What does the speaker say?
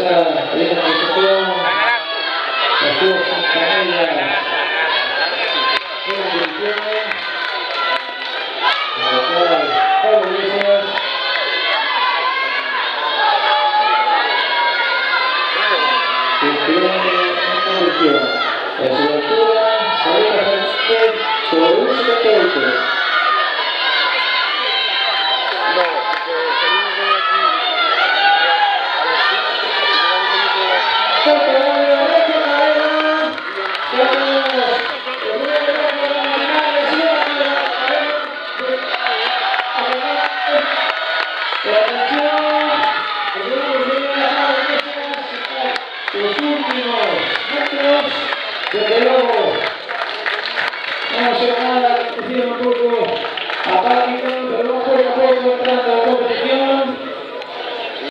esta presentación, Jesús Santanella, en la dirección, el doctor Pablo Iglesias, en su lectura, Sabrina Fernández, sobre un 78. Los últimos metros, desde luego, vamos a